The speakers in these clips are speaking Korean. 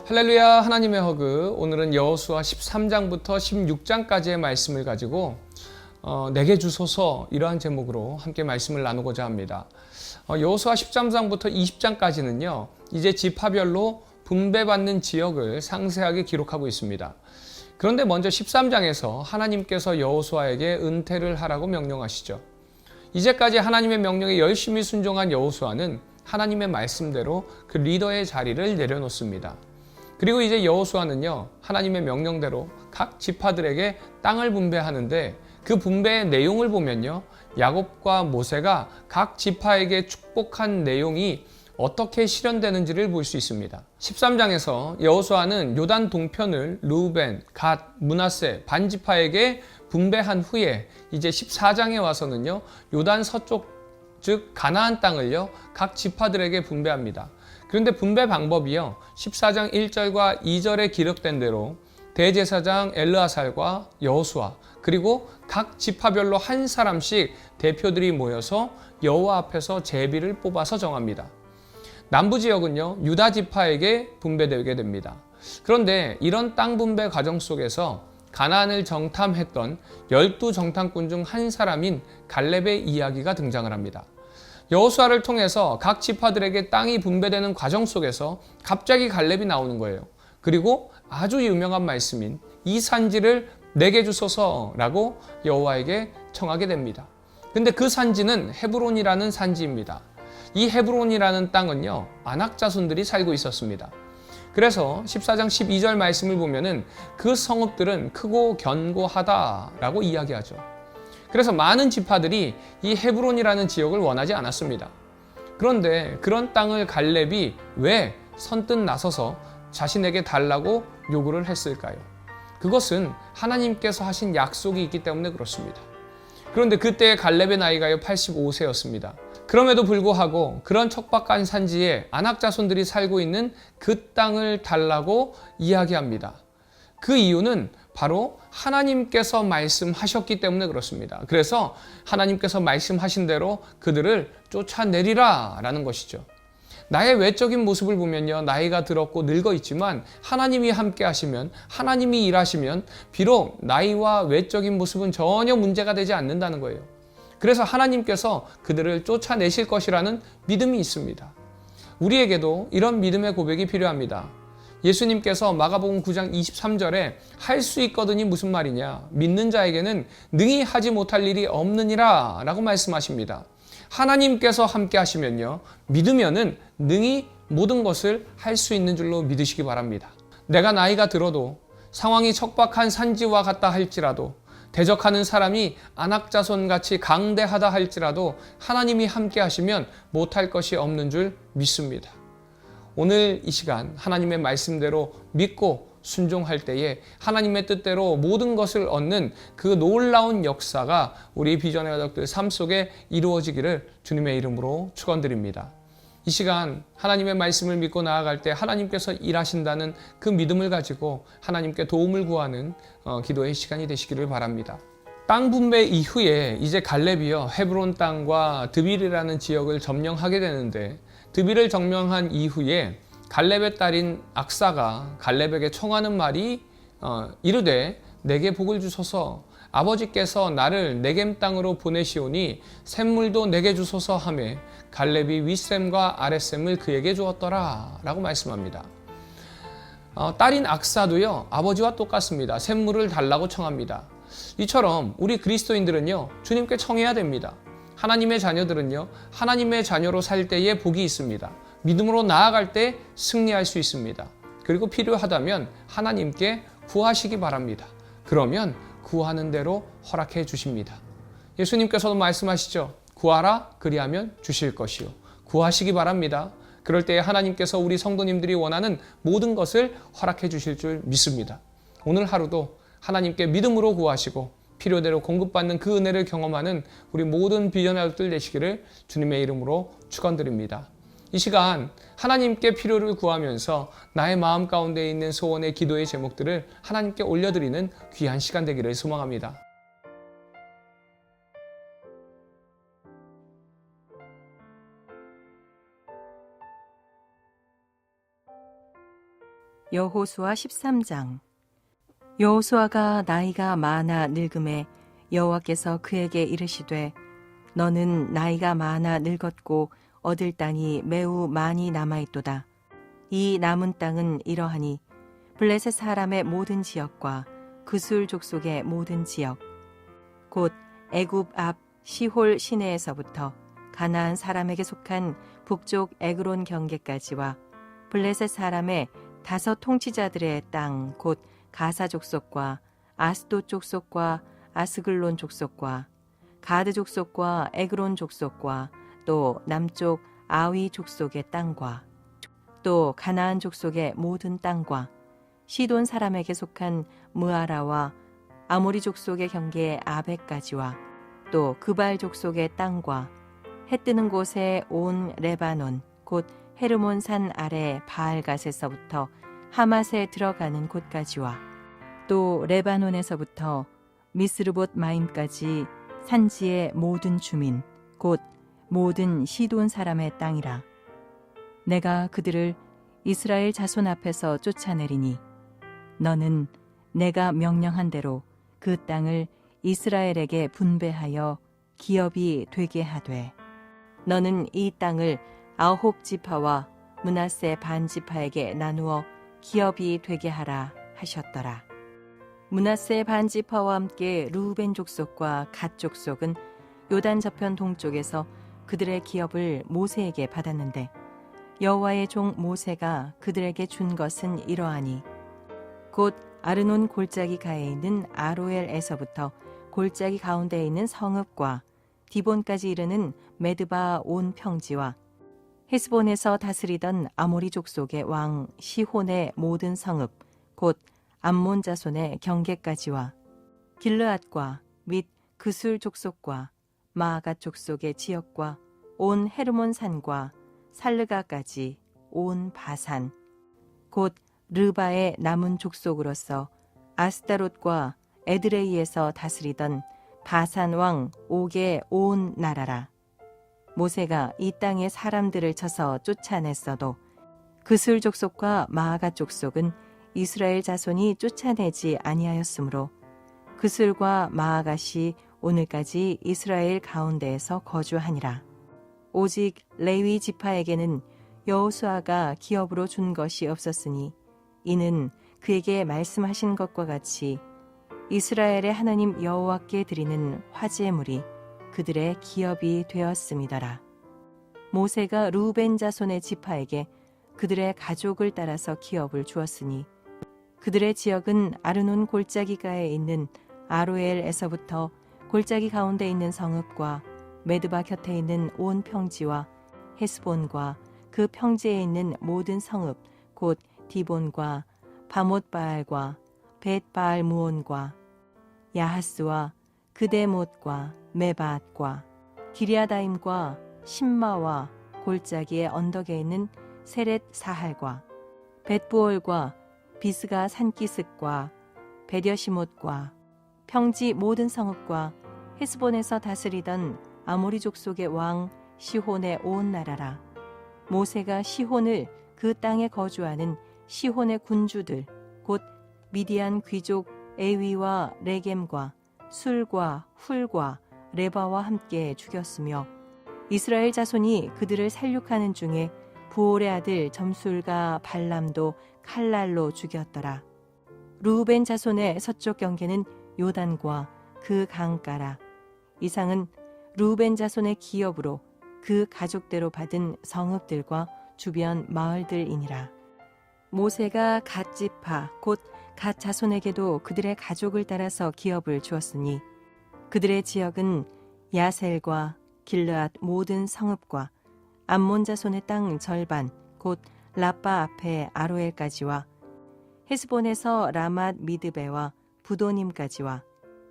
할렐루야. 하나님의 허그. 오늘은 여호수아 13장부터 16장까지의 말씀을 가지고 내게 주소서 이러한 제목으로 함께 말씀을 나누고자 합니다. 여호수아 13장부터 20장까지는요. 이제 지파별로 분배받는 지역을 상세하게 기록하고 있습니다. 그런데 먼저 13장에서 하나님께서 여호수아에게 은퇴를 하라고 명령하시죠. 이제까지 하나님의 명령에 열심히 순종한 여호수아는 하나님의 말씀대로 그 리더의 자리를 내려놓습니다. 그리고 이제 여호수아는요, 하나님의 명령대로 각 지파들에게 땅을 분배하는데 그 분배의 내용을 보면요, 야곱과 모세가 각 지파에게 축복한 내용이 어떻게 실현되는지를 볼 수 있습니다. 13장에서 여호수아는 요단 동편을 르우벤, 갓, 므낫세, 반지파에게 분배한 후에 이제 14장에 와서는요, 요단 서쪽 즉 가나안 땅을요, 각 지파들에게 분배합니다. 그런데 분배 방법이요, 14장 1절과 2절에 기록된 대로 대제사장 엘르아살과 여호수아 그리고 각 지파별로 한 사람씩 대표들이 모여서 여호와 앞에서 제비를 뽑아서 정합니다. 남부 지역은요, 유다 지파에게 분배되게 됩니다. 그런데 이런 땅 분배 과정 속에서 가나안을 정탐했던 12정탐꾼 중 한 사람인 갈렙의 이야기가 등장을 합니다. 여호수아를 통해서 각 지파들에게 땅이 분배되는 과정 속에서 갑자기 갈렙이 나오는 거예요. 그리고 아주 유명한 말씀인 이 산지를 내게 주소서라고 여호와에게 청하게 됩니다. 근데 그 산지는 헤브론이라는 산지입니다. 이 헤브론이라는 땅은요, 아낙 자손들이 살고 있었습니다. 그래서 14장 12절 말씀을 보면은 그 성읍들은 크고 견고하다라고 이야기하죠. 그래서 많은 지파들이 이 헤브론이라는 지역을 원하지 않았습니다. 그런데 그런 땅을 갈렙이 왜 선뜻 나서서 자신에게 달라고 요구를 했을까요? 그것은 하나님께서 하신 약속이 있기 때문에 그렇습니다. 그런데 그때 갈렙의 나이가요 85세였습니다. 그럼에도 불구하고 그런 척박한 산지에 아낙 자손들이 살고 있는 그 땅을 달라고 이야기합니다. 그 이유는 바로 하나님께서 말씀하셨기 때문에 그렇습니다. 그래서 하나님께서 말씀하신 대로 그들을 쫓아내리라 라는 것이죠. 나의 외적인 모습을 보면요, 나이가 들었고 늙어 있지만 하나님이 함께 하시면, 하나님이 일하시면 비록 나이와 외적인 모습은 전혀 문제가 되지 않는다는 거예요. 그래서 하나님께서 그들을 쫓아내실 것이라는 믿음이 있습니다. 우리에게도 이런 믿음의 고백이 필요합니다. 예수님께서 마가복음 9장 23절에 할 수 있거든이 무슨 말이냐? 믿는 자에게는 능히 하지 못할 일이 없느니라 라고 말씀하십니다. 하나님께서 함께 하시면요, 믿으면은 능히 모든 것을 할 수 있는 줄로 믿으시기 바랍니다. 내가 나이가 들어도 상황이 척박한 산지와 같다 할지라도 대적하는 사람이 아낙자손같이 강대하다 할지라도 하나님이 함께 하시면 못할 것이 없는 줄 믿습니다. 오늘 이 시간 하나님의 말씀대로 믿고 순종할 때에 하나님의 뜻대로 모든 것을 얻는 그 놀라운 역사가 우리 비전의 가족들 삶 속에 이루어지기를 주님의 이름으로 축원드립니다. 이 시간 하나님의 말씀을 믿고 나아갈 때 하나님께서 일하신다는 그 믿음을 가지고 하나님께 도움을 구하는 기도의 시간이 되시기를 바랍니다. 땅 분배 이후에 이제 갈렙이요, 헤브론 땅과 드빌이라는 지역을 점령하게 되는데, 드빌을 점령한 이후에 갈렙의 딸인 악사가 갈렙에게 청하는 말이 이르되 내게 복을 주소서, 아버지께서 나를 네겜 땅으로 보내시오니 샘물도 내게 주소서 하매 갈렙이 윗샘과 아랫샘을 그에게 주었더라 라고 말씀합니다. 딸인 악사도요, 아버지와 똑같습니다. 샘물을 달라고 청합니다. 이처럼 우리 그리스도인들은요, 주님께 청해야 됩니다. 하나님의 자녀들은요, 하나님의 자녀로 살 때에 복이 있습니다. 믿음으로 나아갈 때 승리할 수 있습니다. 그리고 필요하다면 하나님께 구하시기 바랍니다. 그러면 구하는 대로 허락해 주십니다. 예수님께서도 말씀하시죠. 구하라 그리하면 주실 것이요. 구하시기 바랍니다. 그럴 때 하나님께서 우리 성도님들이 원하는 모든 것을 허락해 주실 줄 믿습니다. 오늘 하루도 하나님께 믿음으로 구하시고 필요대로 공급받는 그 은혜를 경험하는 우리 모든 비전의 가족들 되시기를 주님의 이름으로 축원드립니다. 이 시간 하나님께 필요를 구하면서 나의 마음 가운데 있는 소원의 기도의 제목들을 하나님께 올려드리는 귀한 시간 되기를 소망합니다. 여호수아 13장. 여호수아가 나이가 많아 늙음에 여호와께서 그에게 이르시되 너는 나이가 많아 늙었고 얻을 땅이 매우 많이 남아있도다. 이 남은 땅은 이러하니 블레셋 사람의 모든 지역과 그술 족속의 모든 지역 곧 애굽 앞 시홀 시내에서부터 가나안 사람에게 속한 북쪽 에그론 경계까지와 블레셋 사람의 5 통치자들의 땅 곧 가사 족속과 아스돗 족속과 아스글론 족속과 가드 족속과 에그론 족속과 또 남쪽 아위 족속의 땅과 또 가나안 족속의 모든 땅과 시돈 사람에게 속한 무아라와 아모리 족속의 경계 아벡까지와 또 그발 족속의 땅과 해 뜨는 곳에 온 레바논 곧 헤르몬 산 아래 바알갓에서부터 하맛에 들어가는 곳까지와 또 레바논에서부터 미스르봇 마임까지 산지의 모든 주민 곧 모든 시돈 사람의 땅이라. 내가 그들을 이스라엘 자손 앞에서 쫓아내리니 너는 내가 명령한 대로 그 땅을 이스라엘에게 분배하여 기업이 되게 하되 너는 이 땅을 9 지파와 므낫세 반 지파에게 나누어 기업이 되게 하라 하셨더라. 므낫세 반 지파와 함께 르우벤 족속과 갓 족속은 요단 저편 동쪽에서 그들의 기업을 모세에게 받았는데 여호와의 종 모세가 그들에게 준 것은 이러하니 곧 아르논 골짜기 가에 있는 아로엘에서부터 골짜기 가운데에 있는 성읍과 디본까지 이르는 메드바 온 평지와 헤스본에서 다스리던 아모리 족속의 왕 시혼의 모든 성읍 곧 암몬 자손의 경계까지와 길르앗과 및 그술 족속과 마아갓 족속의 지역과 온 헤르몬 산과 살르가까지 온 바산 곧 르바의 남은 족속으로서 아스타롯과 에드레이에서 다스리던 바산 왕 옥의 온 나라라. 모세가 이 땅의 사람들을 쳐서 쫓아냈어도 그술 족속과 마아갓 족속은 이스라엘 자손이 쫓아내지 아니하였으므로 그술과 마아갓이 오늘까지 이스라엘 가운데에서 거주하니라. 오직 레위 지파에게는 여호수아가 기업으로 준 것이 없었으니 이는 그에게 말씀하신 것과 같이 이스라엘의 하나님 여호와께 드리는 화제물이 그들의 기업이 되었음이더라. 모세가 르우벤 자손의 지파에게 그들의 가족을 따라서 기업을 주었으니 그들의 지역은 아르논 골짜기가에 있는 아로엘에서부터 골짜기 가운데 있는 성읍과 메드바 곁에 있는 온 평지와 헤스본과 그 평지에 있는 모든 성읍 곧 디본과 바못바알과 벳바알 무온과 야하스와 그데못과 메바앗과 기리아다임과 신마와 골짜기의 언덕에 있는 세렛 사할과 벳부올과 비스가 산기슭과 베려시못과 평지 모든 성읍과 헤스본에서 다스리던 아모리 족속의 왕 시혼의 온 나라라. 모세가 시혼을 그 땅에 거주하는 시혼의 군주들 곧 미디안 귀족 에위와 레겜과 술과 훌과 레바와 함께 죽였으며 이스라엘 자손이 그들을 살육하는 중에 부올의 아들 점술과 발람도 칼날로 죽였더라. 르우벤 자손의 서쪽 경계는 요단과 그 강가라. 이상은 르우벤 자손의 기업으로 그 가족대로 받은 성읍들과 주변 마을들이니라. 모세가 갓 지파 곧 갓 자손에게도 그들의 가족을 따라서 기업을 주었으니 그들의 지역은 야셀과 길르앗 모든 성읍과 암몬 자손의 땅 절반 곧 라빠 앞에 아로엘까지와 헤스본에서 라맛 미드베와 부도님까지와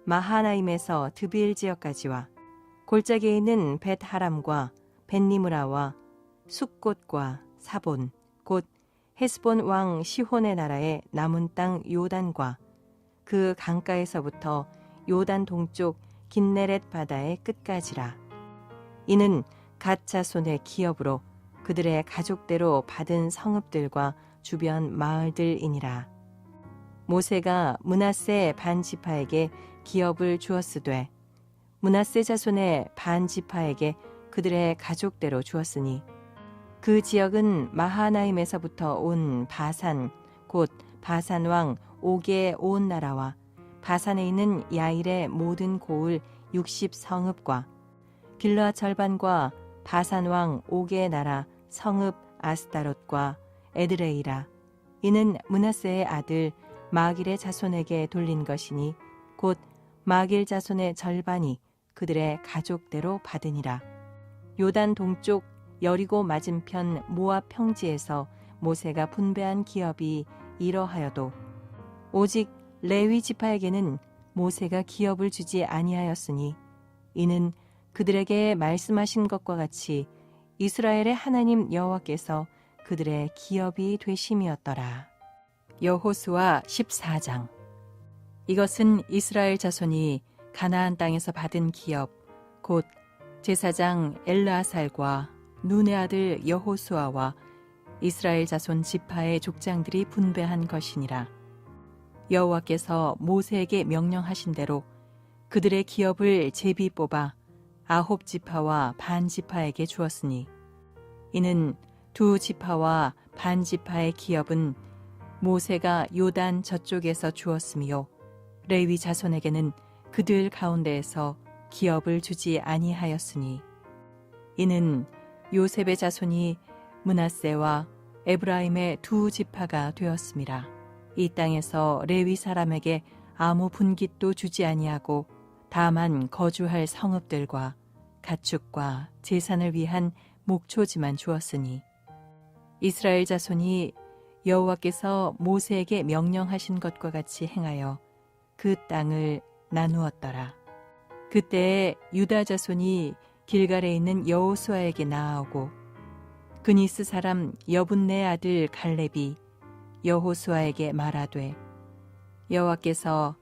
마하나임에서 드빌 지역까지와 골짜기에 있는 벳하람과 벳니므라와 숫곳과 사본 곧 헤스본 왕 시혼의 나라의 남은 땅 요단과 그 강가에서부터 요단 동쪽 긴네렛 바다의 끝까지라. 이는 갓 자손의 기업으로 그들의 가족대로 받은 성읍들과 주변 마을들이니라. 모세가 므낫세 반 지파에게 기업을 주었으되 므낫세 자손의 반 지파에게 그들의 가족대로 주었으니 그 지역은 마하나임에서부터 온 바산 곧 바산 왕 옥의 온 나라와 바산에 있는 야일의 모든 고을 60성읍과 길르앗 절반과 바산 왕 옥의 나라 성읍 아스타롯과 에드레이라. 이는 므낫세의 아들 마길의 자손에게 돌린 것이니 곧 마길 자손의 절반이 그들의 가족대로 받으니라. 요단 동쪽 여리고 맞은편 모압 평지에서 모세가 분배한 기업이 이러하여도 오직 레위 지파에게는 모세가 기업을 주지 아니하였으니 이는 그들에게 말씀하신 것과 같이 이스라엘의 하나님 여호와께서 그들의 기업이 되심이었더라. 여호수아 14장. 이것은 이스라엘 자손이 가나안 땅에서 받은 기업 곧 제사장 엘르아살과 눈의 아들 여호수아와 이스라엘 자손 지파의 족장들이 분배한 것이니라. 여호와께서 모세에게 명령하신 대로 그들의 기업을 제비 뽑아 9지파와 반 지파에게 주었으니 이는 2지파와 반 지파의 기업은 모세가 요단 저쪽에서 주었으며 레위 자손에게는 그들 가운데에서 기업을 주지 아니하였으니 이는 요셉의 자손이 므낫세와 에브라임의 2지파가 되었음이라. 이 땅에서 레위 사람에게 아무 분깃도 주지 아니하고 다만 거주할 성읍들과 가축과 제산을 위한 목초지만 주었으니 이스라엘 자손이 여호와께서 모세에게 명령하신 것과 같이 행하여 그 땅을 나누었더라. 그때에 유다 자손이 길갈에 있는 여호수아에게 나아오고 그니스 사람 여분네 아들 갈렙이 여호수아에게 말하되 여호와께서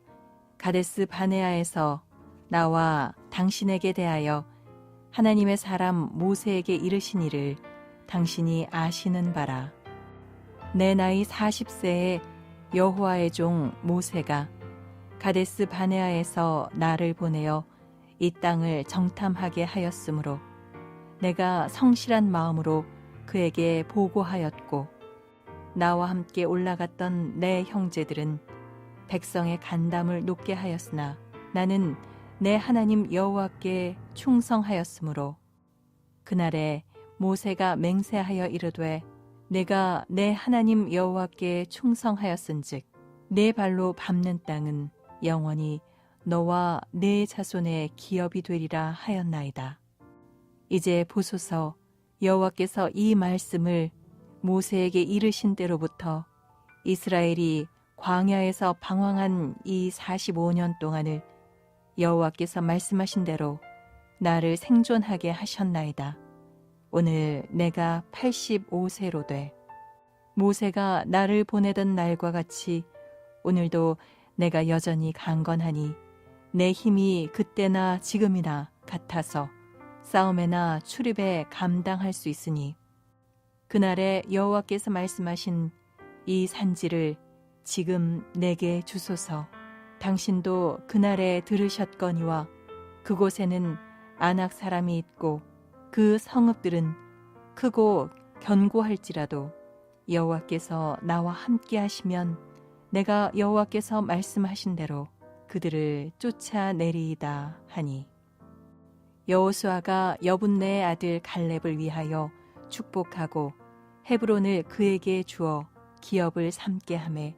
가데스 바네아에서 나와 당신에게 대하여 하나님의 사람 모세에게 이르시니를 당신이 아시는 바라. 내 나이 40세에 여호와의 종 모세가 가데스 바네아에서 나를 보내어 이 땅을 정탐하게 하였으므로 내가 성실한 마음으로 그에게 보고하였고 나와 함께 올라갔던 내 형제들은 백성의 간담을 높게 하였으나 나는 내 하나님 여호와께 충성하였으므로 그날에 모세가 맹세하여 이르되 내가 내 하나님 여호와께 충성하였은즉 내 발로 밟는 땅은 영원히 너와 내 자손의 기업이 되리라 하였나이다. 이제 보소서 여호와께서 이 말씀을 모세에게 이르신 때로부터 이스라엘이 광야에서 방황한 이 45년 동안을 여호와께서 말씀하신 대로 나를 생존하게 하셨나이다. 오늘 내가 85세로 돼 모세가 나를 보내던 날과 같이 오늘도 내가 여전히 강건하니 내 힘이 그때나 지금이나 같아서 싸움에나 출입에 감당할 수 있으니 그날에 여호와께서 말씀하신 이 산지를 지금 내게 주소서. 당신도 그날에 들으셨거니와 그곳에는 아낙 사람이 있고 그 성읍들은 크고 견고할지라도 여호와께서 나와 함께 하시면 내가 여호와께서 말씀하신 대로 그들을 쫓아내리이다 하니 여호수아가 여분네의 아들 갈렙을 위하여 축복하고 헤브론을 그에게 주어 기업을 삼게 하매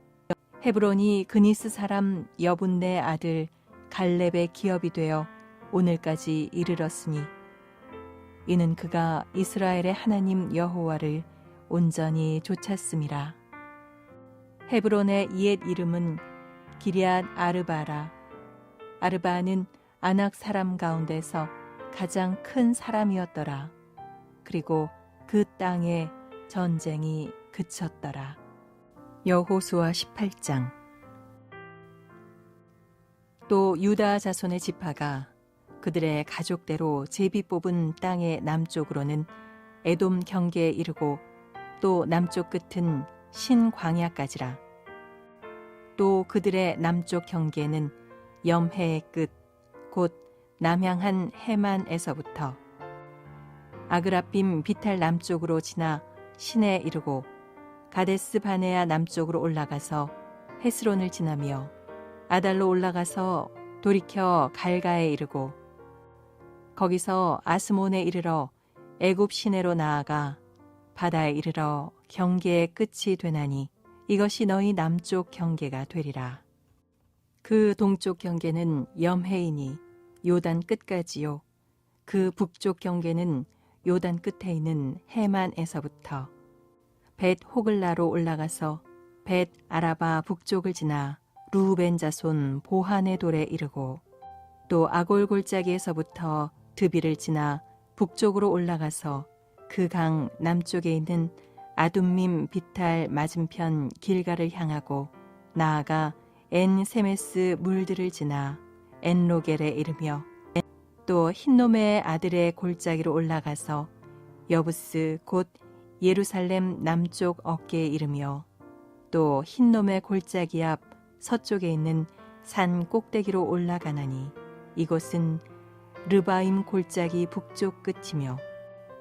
헤브론이 그니스 사람 여분네 아들 갈렙의 기업이 되어 오늘까지 이르렀으니 이는 그가 이스라엘의 하나님 여호와를 온전히 좇았음이라. 헤브론의 옛 이름은 기럇 아르바라. 아르바는 아낙 사람 가운데서 가장 큰 사람이었더라. 그리고 그 땅에 전쟁이 그쳤더라. 여호수아 18장. 또 유다 자손의 지파가 그들의 가족대로 제비 뽑은 땅의 남쪽으로는 에돔 경계에 이르고 또 남쪽 끝은 신광야까지라. 또 그들의 남쪽 경계는 염해의 끝 곧 남향한 해만에서부터 아그라빔 비탈 남쪽으로 지나 신에 이르고 가데스 바네아 남쪽으로 올라가서 헤스론을 지나며 아달로 올라가서 돌이켜 갈가에 이르고 거기서 아스몬에 이르러 애굽 시내로 나아가 바다에 이르러 경계의 끝이 되나니 이것이 너희 남쪽 경계가 되리라. 그 동쪽 경계는 염해이니 요단 끝까지요. 그 북쪽 경계는 요단 끝에 있는 해만에서부터 벳 호글라로 올라가서 벳 아라바 북쪽을 지나 루벤 자손 보한의 돌에 이르고 또 아골 골짜기에서부터 드비를 지나 북쪽으로 올라가서 그 강 남쪽에 있는 아둠밈 비탈 맞은편 길가를 향하고 나아가 엔 세메스 물들을 지나 엔로겔에 이르며 또 흰놈의 아들의 골짜기로 올라가서 여부스 곧 예루살렘 남쪽 어깨에 이르며 또 흰놈의 골짜기 앞 서쪽에 있는 산 꼭대기로 올라가나니 이곳은 르바임 골짜기 북쪽 끝이며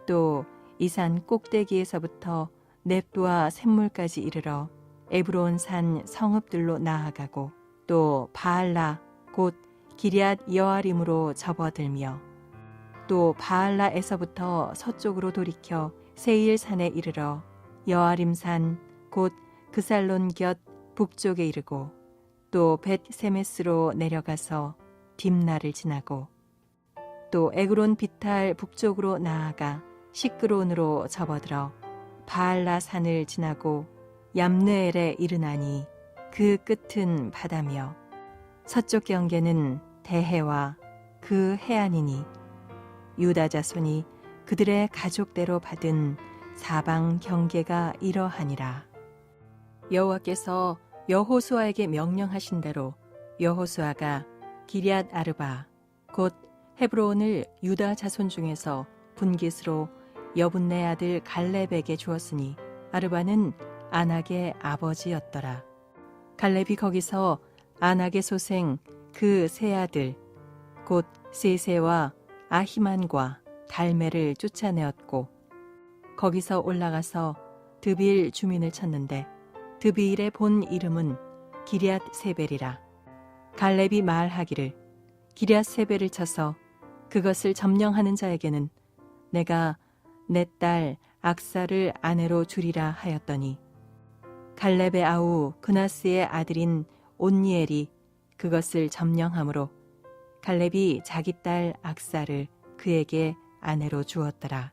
또 이 산 꼭대기에서부터 넵도아 샘물까지 이르러 에브론 산 성읍들로 나아가고 또 바알라 곧 기럇 여아림으로 접어들며 또 바알라에서부터 서쪽으로 돌이켜 세일산에 이르러 여아림산 곧 그살론 곁 북쪽에 이르고 또 벳세메스로 내려가서 딥나를 지나고 또 에그론 비탈 북쪽으로 나아가 시끄론으로 접어들어 바알라 산을 지나고 얌느엘에 이르나니 그 끝은 바다며 서쪽 경계는 대해와 그 해안이니 유다 자손이 그들의 가족대로 받은 사방 경계가 이러하니라. 여호와께서 여호수아에게 명령하신 대로 여호수아가 기럇 아르바 곧 헤브론을 유다 자손 중에서 분깃으로 여분네 아들 갈렙에게 주었으니 아르바는 아낙의 아버지였더라. 갈렙이 거기서 아낙의 소생 그 세 아들 곧 세세와 아히만과 달메를 쫓아내었고 거기서 올라가서 드빌 주민을 쳤는데 드빌의 본 이름은 기럇 세벨이라. 갈렙이 말하기를 기럇 세벨을 쳐서 그것을 점령하는 자에게는 내가 내 딸 악사를 아내로 주리라 하였더니 갈렙의 아우 그나스의 아들인 온니엘이 그것을 점령하므로 갈렙이 자기 딸 악사를 그에게 아내로 주었더라.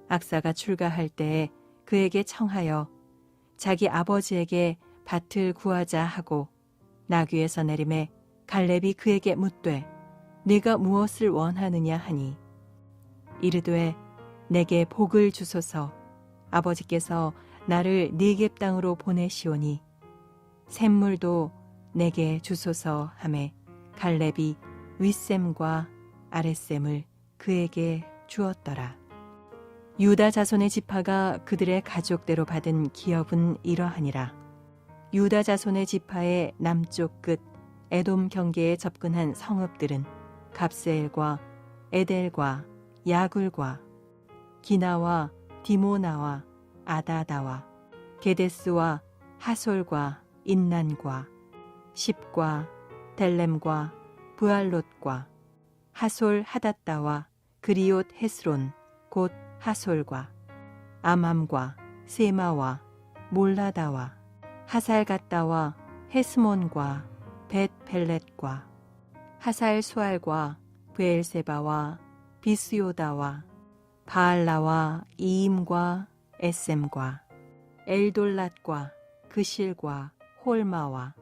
악사가 출가할 때에 그에게 청하여 자기 아버지에게 밭을 구하자 하고 나귀에서 내림에 갈렙이 그에게 묻되 네가 무엇을 원하느냐 하니 이르되 내게 복을 주소서. 아버지께서 나를 네겝 땅으로 보내시오니 샘물도 내게 주소서 하매 갈렙이 윗샘과 아랫샘을 그에게 주었더라. 유다 자손의 지파가 그들의 가족대로 받은 기업은 이러하니라. 유다 자손의 지파의 남쪽 끝 에돔 경계에 접근한 성읍들은 갑세엘과 에델과 야굴과 기나와 디모나와 아다다와 게데스와 하솔과 인난과 십과 델렘과 부알롯과 하솔 하닷다와 그리옷 헤스론 곧 하솔과 아맘과 세마와 몰라다와 하살갓다와 헤스몬과 벳벨렛과 하살 수알과 브엘세바와 비스요다와 바알라와 이임과 에셈과 엘돌랏과 그실과 홀마와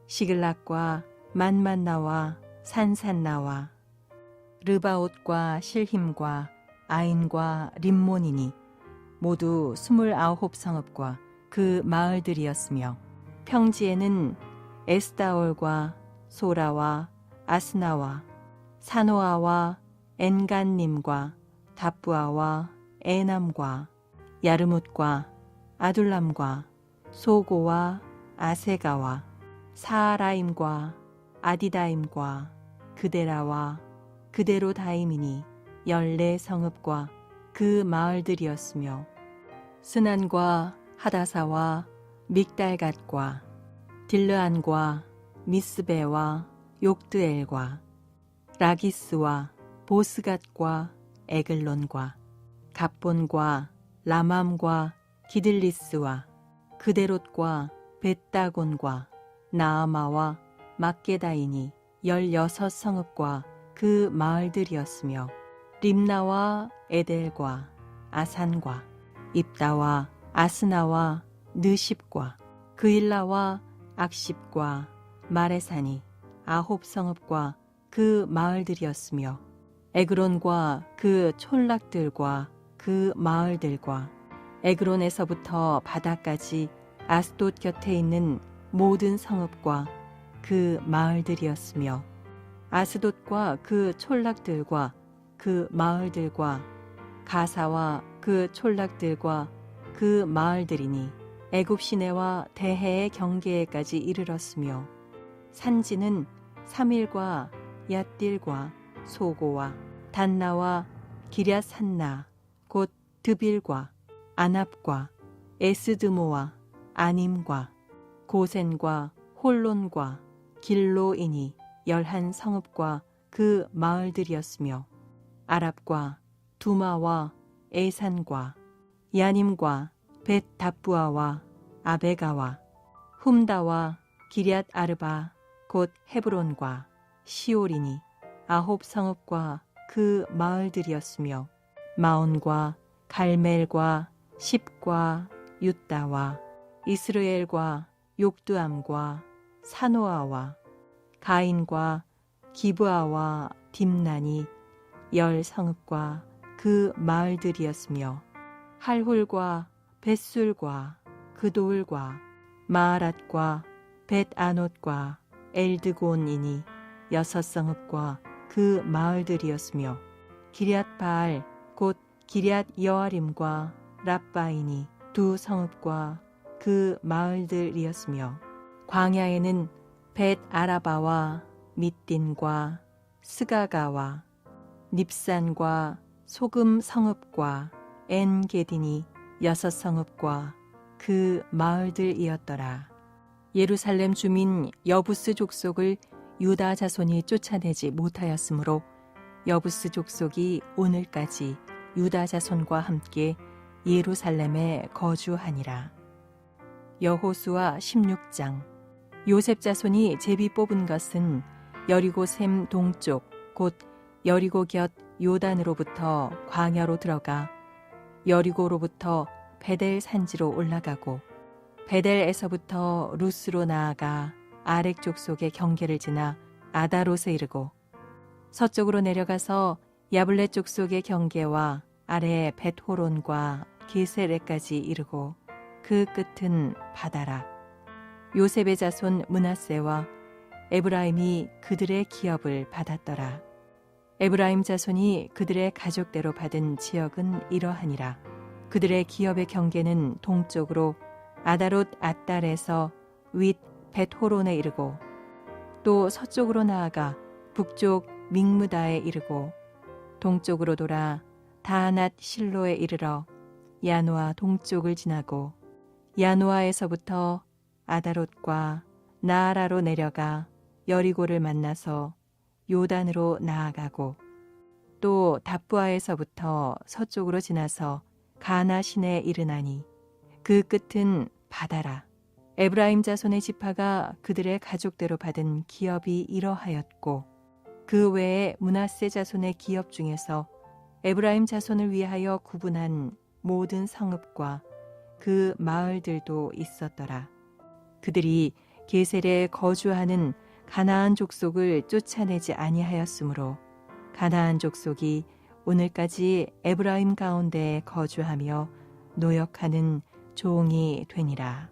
시글락과 만만나와 산산나와 르바옷과 실힘과 아인과 림몬이니 모두 29성읍과 그 마을들이었으며 평지에는 에스다올과 소라와 아스나와 사노아와 엔간님과 답부아와 에남과 야르뭇과 아둘람과 소고와 아세가와 사라임과 아디다임과 그데라와 그데로다임이니 14성읍과 그 마을들이었으며 스난과 하다사와 믹달갓과 딜르안과 미스베와 욕드엘과 라기스와 보스갓과 에글론과 갑본과 라맘과 기들리스와 그데롯과 벳다곤과 나아마와 막게다이니 16성읍과 그 마을들이었으며 림나와 에델과 아산과 입다와 아스나와 느십과 그일라와 악십과 마레사니 9성읍과 그 마을들이었으며 에그론과 그 촌락들과 그 마을들과 에그론에서부터 바다까지 아스돗 곁에 있는 모든 성읍과 그 마을들이었으며 아스돗과 그 촌락들과 그 마을들과 가사와 그 촌락들과 그 마을들이니 애굽 시내와 대해의 경계에까지 이르렀으며 산지는 3일과 얏딜과 소고와 단나와 기랴산나 곧 드빌과 아납과 에스드모와 아님과 고센과 홀론과 길로이니 11성읍과 그 마을들이었으며 아랍과 두마와 에산과 야님과 벳다부아와 아베가와 훔다와 기럇 아르바 곧 헤브론과 시올이니 9성읍과 그 마을들이었으며 마온과 갈멜과 십과 윳다와 이스르엘과 욕두암과 사노아와 가인과 기브아와 딥난이 10성읍과 그 마을들이었으며 할훌과 벳술과 그돌과 마아랏과 벳아논과 엘드곤이니 6성읍과 그 마을들이었으며 기럇바알 곧 기럇 여아림과 랍바이니 2성읍과 그 마을들이었으며 광야에는 벳아라바와 밑딘과 스가가와 닙산과 소금 성읍과 엔게딘이 6성읍과 그 마을들이었더라. 예루살렘 주민 여부스 족속을 유다 자손이 쫓아내지 못하였으므로 여부스 족속이 오늘까지 유다 자손과 함께 예루살렘에 거주하니라. 여호수아 16장. 요셉 자손이 제비 뽑은 것은 여리고 샘 동쪽 곧 여리고 곁 요단으로부터 광야로 들어가 여리고로부터 베델 산지로 올라가고 베델에서부터 루스로 나아가 아렉 족속의 경계를 지나 아다롯에 이르고 서쪽으로 내려가서 야블렛 족속의 경계와 아래 벳호론과 게세레까지 이르고 그 끝은 바다라. 요셉의 자손 므낫세와 에브라임이 그들의 기업을 받았더라. 에브라임 자손이 그들의 가족대로 받은 지역은 이러하니라. 그들의 기업의 경계는 동쪽으로 아다롯 앗달에서 윗 벳호론에 이르고 또 서쪽으로 나아가 북쪽 믹무다에 이르고 동쪽으로 돌아 다낫 실로에 이르러 야노아 동쪽을 지나고 야노아에서부터 아다롯과 나아라로 내려가 여리고를 만나서 요단으로 나아가고 또 답부아에서부터 서쪽으로 지나서 가나 시내에 이르나니 그 끝은 바다라. 에브라임 자손의 지파가 그들의 가족대로 받은 기업이 이러하였고 그 외에 므낫세 자손의 기업 중에서 에브라임 자손을 위하여 구분한 모든 성읍과 그 마을들도 있었더라. 그들이 게셀에 거주하는 가나안 족속을 쫓아내지 아니하였으므로 가나안 족속이 오늘까지 에브라임 가운데에 거주하며 노역하는 종이 되니라.